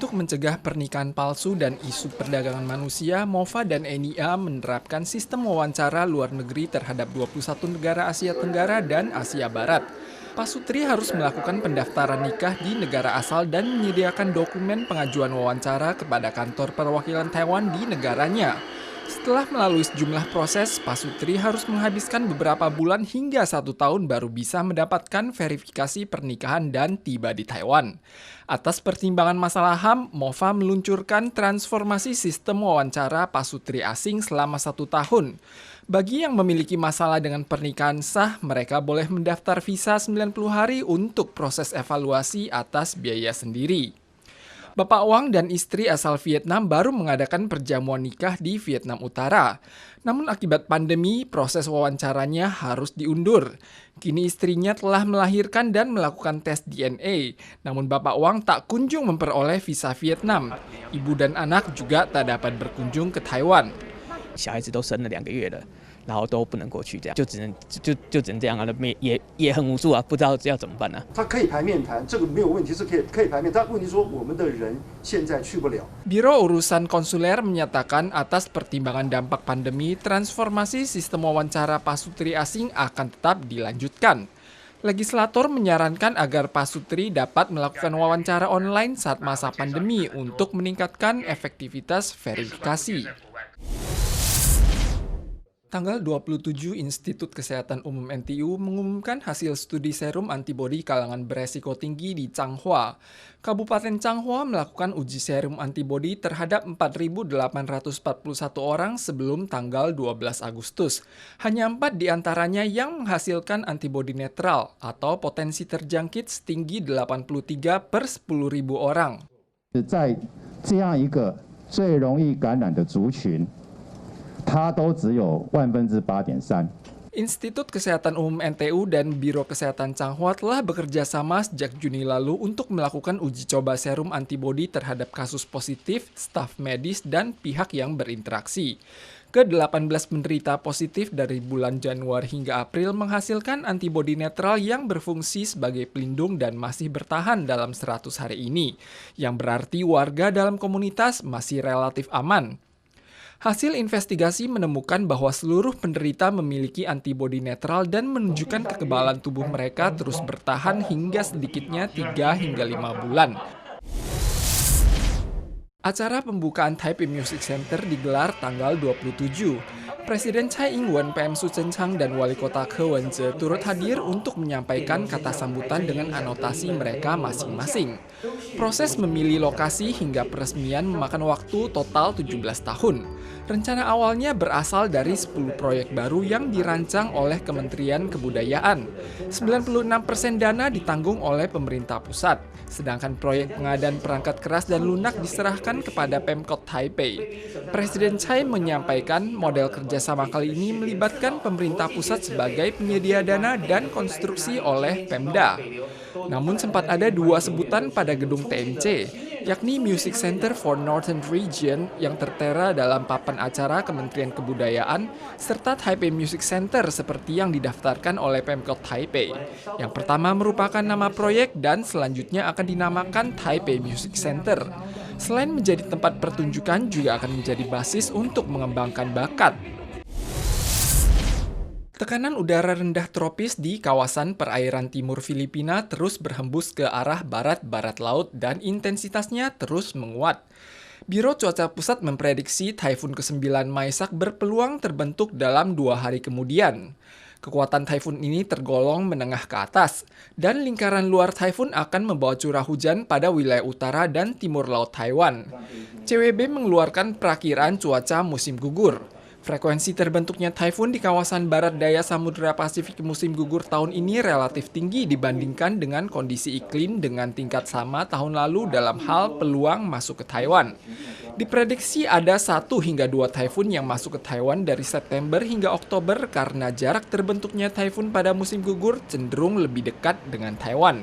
Untuk mencegah pernikahan palsu dan isu perdagangan manusia, MOFA dan NIA menerapkan sistem wawancara luar negeri terhadap 21 negara Asia Tenggara dan Asia Barat. Pasutri harus melakukan pendaftaran nikah di negara asal dan menyediakan dokumen pengajuan wawancara kepada kantor perwakilan Taiwan di negaranya. Setelah melalui sejumlah proses, Pasutri harus menghabiskan beberapa bulan hingga 1 tahun baru bisa mendapatkan verifikasi pernikahan dan tiba di Taiwan. Atas pertimbangan masalah HAM, MOFA meluncurkan transformasi sistem wawancara Pasutri asing selama 1 tahun. Bagi yang memiliki masalah dengan pernikahan sah, mereka boleh mendaftar visa 90 hari untuk proses evaluasi atas biaya sendiri. Bapak Wang dan istri asal Vietnam baru mengadakan perjamuan nikah di Vietnam Utara. Namun akibat pandemi, proses wawancaranya harus diundur. Kini istrinya telah melahirkan dan melakukan tes DNA. Namun Bapak Wang tak kunjung memperoleh visa Vietnam. Ibu dan anak juga tak dapat berkunjung ke Taiwan. 小孩子都生了2个月了，然后都不能过去，这样就只能这样啊，也很无助啊，不知道要怎么办呢？他可以排面谈，这个没有问题，是可以排面。但问题说我们的人现在去不了。Biro Urusan Konsuler menyatakan atas pertimbangan dampak pandemi, transformasi sistem wawancara pasutri asing akan tetap dilanjutkan. Legislator menyarankan agar pasutri dapat melakukan wawancara online saat masa pandemi untuk meningkatkan efektivitas verifikasi. Tanggal 27, Institut Kesehatan Umum NTU mengumumkan hasil studi serum antibodi kalangan beresiko tinggi di Changhua. Kabupaten Changhua melakukan uji serum antibodi terhadap 4.841 orang sebelum tanggal 12 Agustus. Hanya 4 diantaranya yang menghasilkan antibodi netral atau potensi terjangkit setinggi 83 per 10.000 orang. 在这样一个最容易感染的族群， 它都只有8.3%。 Institut Kesehatan Umum NTU dan Biro Kesehatan Changhua telah bekerja sama sejak Juni lalu untuk melakukan uji coba serum antibodi terhadap kasus positif, staf medis, dan pihak yang berinteraksi. Ke-18 penderita positif dari bulan Januari hingga April menghasilkan antibodi netral yang berfungsi sebagai pelindung dan masih bertahan dalam 100 hari ini, yang berarti warga dalam komunitas masih relatif aman. Hasil investigasi menemukan bahwa seluruh penderita memiliki antibodi netral dan menunjukkan kekebalan tubuh mereka terus bertahan hingga sedikitnya 3 hingga 5 bulan. Acara pembukaan Taipei Music Center digelar tanggal 27. Presiden Tsai Ing-wen, PM Su Tseng-chang, dan Wali Kota Ke Wen-je turut hadir untuk menyampaikan kata sambutan dengan anotasi mereka masing-masing. Proses memilih lokasi hingga peresmian memakan waktu total 17 tahun. Rencana awalnya berasal dari 10 proyek baru yang dirancang oleh Kementerian Kebudayaan. 96% dana ditanggung oleh pemerintah pusat, sedangkan proyek pengadaan perangkat keras dan lunak diserahkan kepada Pemkot Taipei. Presiden Tsai menyampaikan model kerjasama kali ini melibatkan pemerintah pusat sebagai penyedia dana dan konstruksi oleh Pemda. Namun sempat ada 2 sebutan pada gedung TMC, yakni Music Center for Northern Region yang tertera dalam papan acara Kementerian Kebudayaan, serta Taipei Music Center seperti yang didaftarkan oleh Pemkot Taipei. Yang pertama merupakan nama proyek dan selanjutnya akan dinamakan Taipei Music Center. Selain menjadi tempat pertunjukan, juga akan menjadi basis untuk mengembangkan bakat. Tekanan udara rendah tropis di kawasan perairan timur Filipina terus berhembus ke arah barat-barat laut dan intensitasnya terus menguat. Biro Cuaca Pusat memprediksi Taifun ke-9 Maisak berpeluang terbentuk dalam 2 hari kemudian. Kekuatan taifun ini tergolong menengah ke atas, dan lingkaran luar taifun akan membawa curah hujan pada wilayah utara dan timur laut Taiwan. CWB mengeluarkan perakiraan cuaca musim gugur. Frekuensi terbentuknya taifun di kawasan barat daya Samudra Pasifik musim gugur tahun ini relatif tinggi dibandingkan dengan kondisi iklim dengan tingkat sama tahun lalu dalam hal peluang masuk ke Taiwan. Diprediksi ada 1 hingga 2 taifun yang masuk ke Taiwan dari September hingga Oktober karena jarak terbentuknya taifun pada musim gugur cenderung lebih dekat dengan Taiwan.